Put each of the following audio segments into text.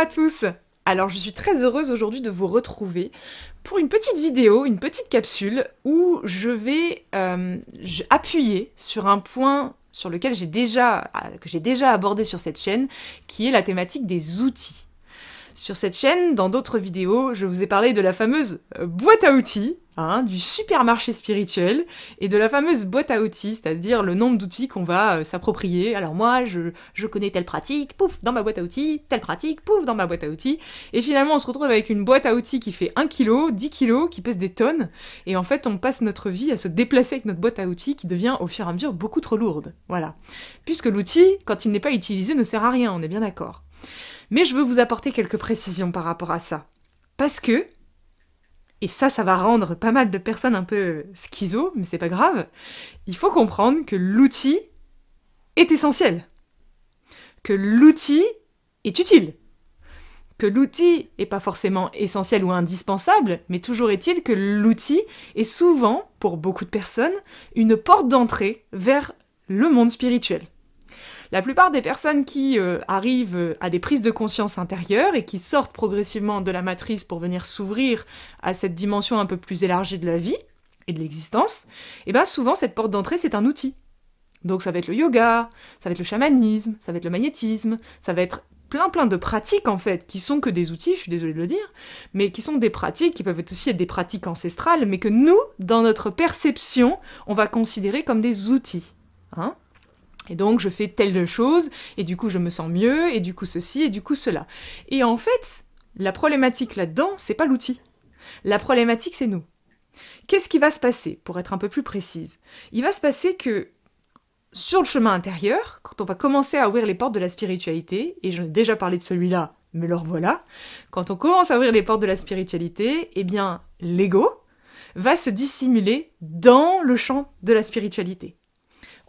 à tous! Alors je suis très heureuse aujourd'hui de vous retrouver pour une petite vidéo, une petite capsule où je vais appuyer sur un point sur lequel que j'ai déjà abordé sur cette chaîne, qui est la thématique des outils. Sur cette chaîne, dans d'autres vidéos, je vous ai parlé de la fameuse boîte à outils, du supermarché spirituel, et de la fameuse boîte à outils, c'est-à-dire le nombre d'outils qu'on va s'approprier. Alors moi, je connais telle pratique, pouf, dans ma boîte à outils, telle pratique, pouf, dans ma boîte à outils. Et finalement, on se retrouve avec une boîte à outils qui fait 1 kg, 10 kg, qui pèse des tonnes, et en fait, on passe notre vie à se déplacer avec notre boîte à outils qui devient au fur et à mesure beaucoup trop lourde. Voilà. Puisque l'outil, quand il n'est pas utilisé, ne sert à rien, on est bien d'accord. Mais je veux vous apporter quelques précisions par rapport à ça. Parce que, et ça va rendre pas mal de personnes un peu schizo, mais c'est pas grave, il faut comprendre que l'outil est essentiel. Que l'outil est utile. Que l'outil est pas forcément essentiel ou indispensable, mais toujours est-il que l'outil est souvent, pour beaucoup de personnes, une porte d'entrée vers le monde spirituel. La plupart des personnes qui arrivent à des prises de conscience intérieures et qui sortent progressivement de la matrice pour venir s'ouvrir à cette dimension un peu plus élargie de la vie et de l'existence, et bien souvent cette porte d'entrée c'est un outil. Donc ça va être le yoga, ça va être le chamanisme, ça va être le magnétisme, ça va être plein de pratiques en fait, qui sont que des outils, je suis désolée de le dire, mais qui sont des pratiques, qui peuvent aussi être des pratiques ancestrales, mais que nous, dans notre perception, on va considérer comme des outils. Et donc, je fais telle chose, et du coup, je me sens mieux, et du coup, ceci, et du coup, cela. Et en fait, la problématique là-dedans, c'est pas l'outil. La problématique, c'est nous. Qu'est-ce qui va se passer, pour être un peu plus précise? Il va se passer que, sur le chemin intérieur, quand on va commencer à ouvrir les portes de la spiritualité, et j'en ai déjà parlé de celui-là, mais le revoilà, quand on commence à ouvrir les portes de la spiritualité, eh bien, l'ego va se dissimuler dans le champ de la spiritualité.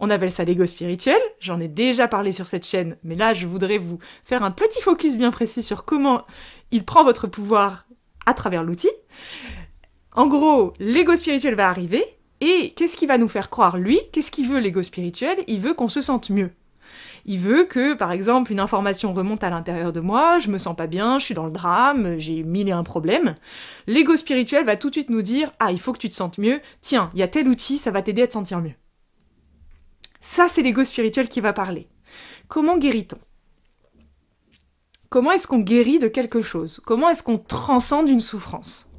On appelle ça l'ego spirituel, j'en ai déjà parlé sur cette chaîne, mais là je voudrais vous faire un petit focus bien précis sur comment il prend votre pouvoir à travers l'outil. En gros, l'ego spirituel va arriver, et qu'est-ce qu'il va nous faire croire lui? Qu'est-ce qu'il veut l'ego spirituel? Il veut qu'on se sente mieux. Il veut que, par exemple, une information remonte à l'intérieur de moi, je me sens pas bien, je suis dans le drame, j'ai 1001 problèmes. L'ego spirituel va tout de suite nous dire « Ah, il faut que tu te sentes mieux, tiens, il y a tel outil, ça va t'aider à te sentir mieux. » Ça, c'est l'ego spirituel qui va parler. Comment guérit-on? Comment est-ce qu'on guérit de quelque chose? Comment est-ce qu'on transcende une souffrance?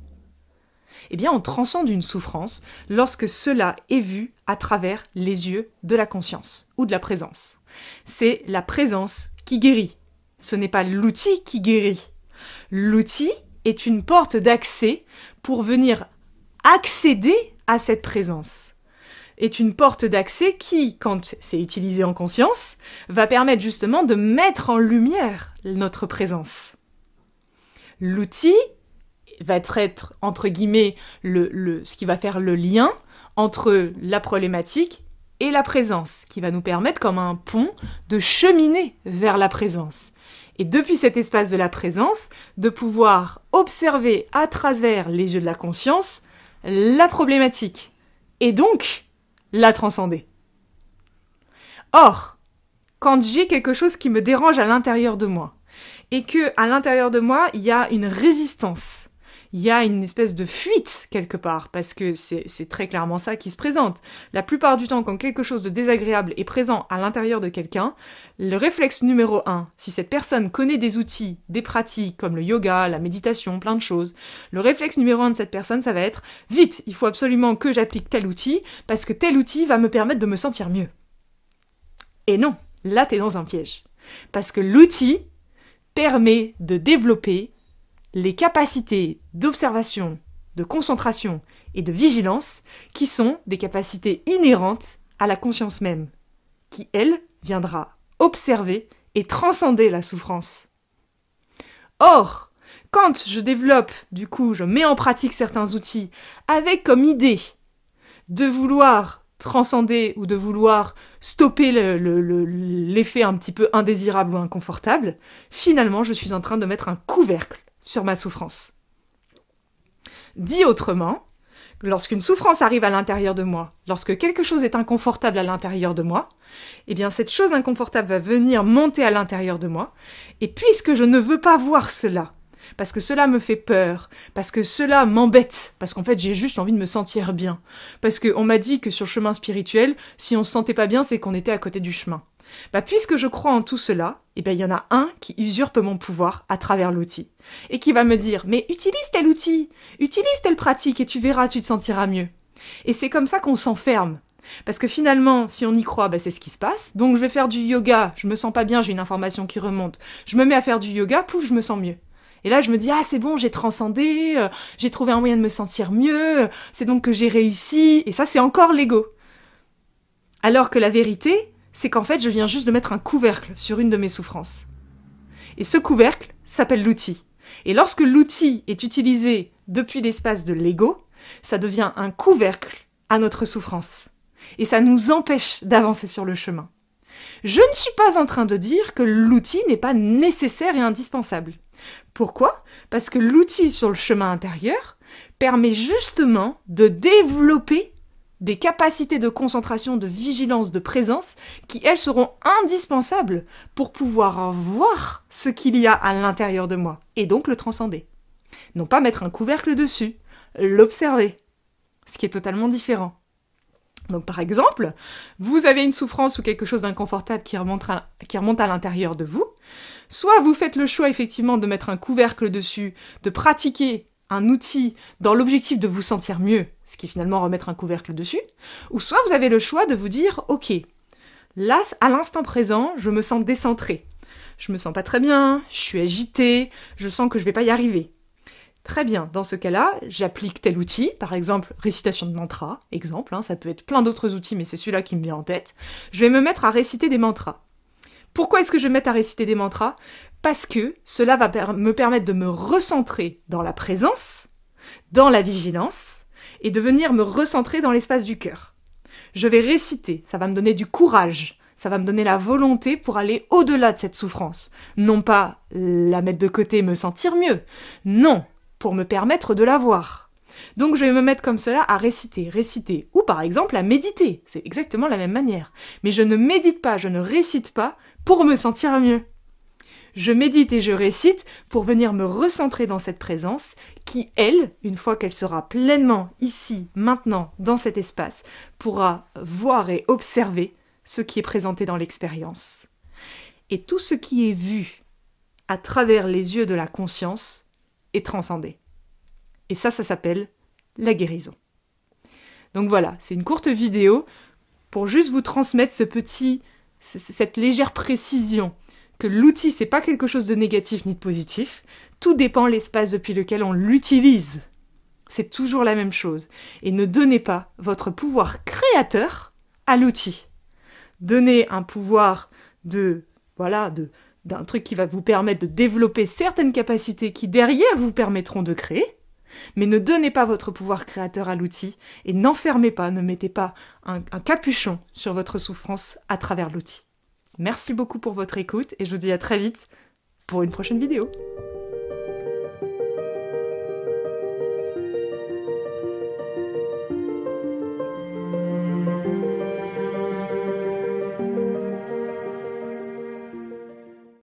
Eh bien, on transcende une souffrance lorsque cela est vu à travers les yeux de la conscience ou de la présence. C'est la présence qui guérit. Ce n'est pas l'outil qui guérit. L'outil est une porte d'accès pour venir accéder à cette présence. Est une porte d'accès qui, quand c'est utilisé en conscience, va permettre justement de mettre en lumière notre présence. L'outil va être, entre guillemets, ce qui va faire le lien entre la problématique et la présence, qui va nous permettre, comme un pont, de cheminer vers la présence. Et depuis cet espace de la présence, de pouvoir observer à travers les yeux de la conscience la problématique. Et donc, la transcender. Or, quand j'ai quelque chose qui me dérange à l'intérieur de moi, et que à l'intérieur de moi, il y a une résistance, il y a une espèce de fuite quelque part, parce que c'est très clairement ça qui se présente. La plupart du temps, quand quelque chose de désagréable est présent à l'intérieur de quelqu'un, le réflexe numéro 1, si cette personne connaît des outils, des pratiques comme le yoga, la méditation, plein de choses, le réflexe numéro 1 de cette personne, ça va être « Vite, il faut absolument que j'applique tel outil, parce que tel outil va me permettre de me sentir mieux. » Et non, là t'es dans un piège. Parce que l'outil permet de développer les capacités d'observation, de concentration et de vigilance qui sont des capacités inhérentes à la conscience même, qui, elle, viendra observer et transcender la souffrance. Or, quand je développe, du coup, je mets en pratique certains outils avec comme idée de vouloir transcender ou de vouloir stopper l'effet un petit peu indésirable ou inconfortable, finalement, je suis en train de mettre un couvercle sur ma souffrance. Dit autrement, lorsqu'une souffrance arrive à l'intérieur de moi, lorsque quelque chose est inconfortable à l'intérieur de moi, eh bien cette chose inconfortable va venir monter à l'intérieur de moi, et puisque je ne veux pas voir cela, parce que cela me fait peur, parce que cela m'embête, parce qu'en fait j'ai juste envie de me sentir bien, parce qu'on m'a dit que sur le chemin spirituel, si on se sentait pas bien, c'est qu'on était à côté du chemin. Puisque je crois en tout cela, il y en a un qui usurpe mon pouvoir à travers l'outil, et qui va me dire « Mais utilise tel outil, utilise telle pratique et tu verras, tu te sentiras mieux. » Et c'est comme ça qu'on s'enferme. Parce que finalement, si on y croit, c'est ce qui se passe. Donc je vais faire du yoga, je me sens pas bien, j'ai une information qui remonte. Je me mets à faire du yoga, pouf, je me sens mieux. Et là, je me dis, ah, c'est bon, j'ai transcendé, j'ai trouvé un moyen de me sentir mieux, c'est donc que j'ai réussi, et ça, c'est encore l'ego. Alors que la vérité, c'est qu'en fait, je viens juste de mettre un couvercle sur une de mes souffrances. Et ce couvercle s'appelle l'outil. Et lorsque l'outil est utilisé depuis l'espace de l'ego, ça devient un couvercle à notre souffrance. Et ça nous empêche d'avancer sur le chemin. Je ne suis pas en train de dire que l'outil n'est pas nécessaire et indispensable. Pourquoi ? Parce que l'outil sur le chemin intérieur permet justement de développer des capacités de concentration, de vigilance, de présence qui, elles, seront indispensables pour pouvoir voir ce qu'il y a à l'intérieur de moi et donc le transcender. Non pas mettre un couvercle dessus, l'observer, ce qui est totalement différent. Donc par exemple, vous avez une souffrance ou quelque chose d'inconfortable qui remonte à l'intérieur de vous, soit vous faites le choix effectivement de mettre un couvercle dessus, de pratiquer un outil dans l'objectif de vous sentir mieux, ce qui est finalement remettre un couvercle dessus, ou soit vous avez le choix de vous dire « Ok, là, à l'instant présent, je me sens décentré. Je me sens pas très bien, je suis agité, je sens que je vais pas y arriver. » Très bien, dans ce cas-là, j'applique tel outil, par exemple récitation de mantra, exemple, ça peut être plein d'autres outils, mais c'est celui-là qui me vient en tête. Je vais me mettre à réciter des mantras. Pourquoi est-ce que je vais me mettre à réciter des mantras ? Parce que cela va me permettre de me recentrer dans la présence, dans la vigilance, et de venir me recentrer dans l'espace du cœur. Je vais réciter, ça va me donner du courage, ça va me donner la volonté pour aller au-delà de cette souffrance. Non pas la mettre de côté et me sentir mieux, non, pour me permettre de la voir. Donc je vais me mettre comme cela à réciter, ou par exemple à méditer, c'est exactement la même manière. Mais je ne médite pas, je ne récite pas pour me sentir mieux. Je médite et je récite pour venir me recentrer dans cette présence qui, elle, une fois qu'elle sera pleinement ici, maintenant, dans cet espace, pourra voir et observer ce qui est présenté dans l'expérience. Et tout ce qui est vu à travers les yeux de la conscience est transcendé. Et ça s'appelle la guérison. Donc voilà, c'est une courte vidéo pour juste vous transmettre cette légère précision que l'outil, c'est pas quelque chose de négatif ni de positif, tout dépend de l'espace depuis lequel on l'utilise. C'est toujours la même chose. Et ne donnez pas votre pouvoir créateur à l'outil. Donnez un pouvoir d'un truc qui va vous permettre de développer certaines capacités qui derrière vous permettront de créer, mais ne donnez pas votre pouvoir créateur à l'outil et n'enfermez pas, ne mettez pas un capuchon sur votre souffrance à travers l'outil. Merci beaucoup pour votre écoute et je vous dis à très vite pour une prochaine vidéo.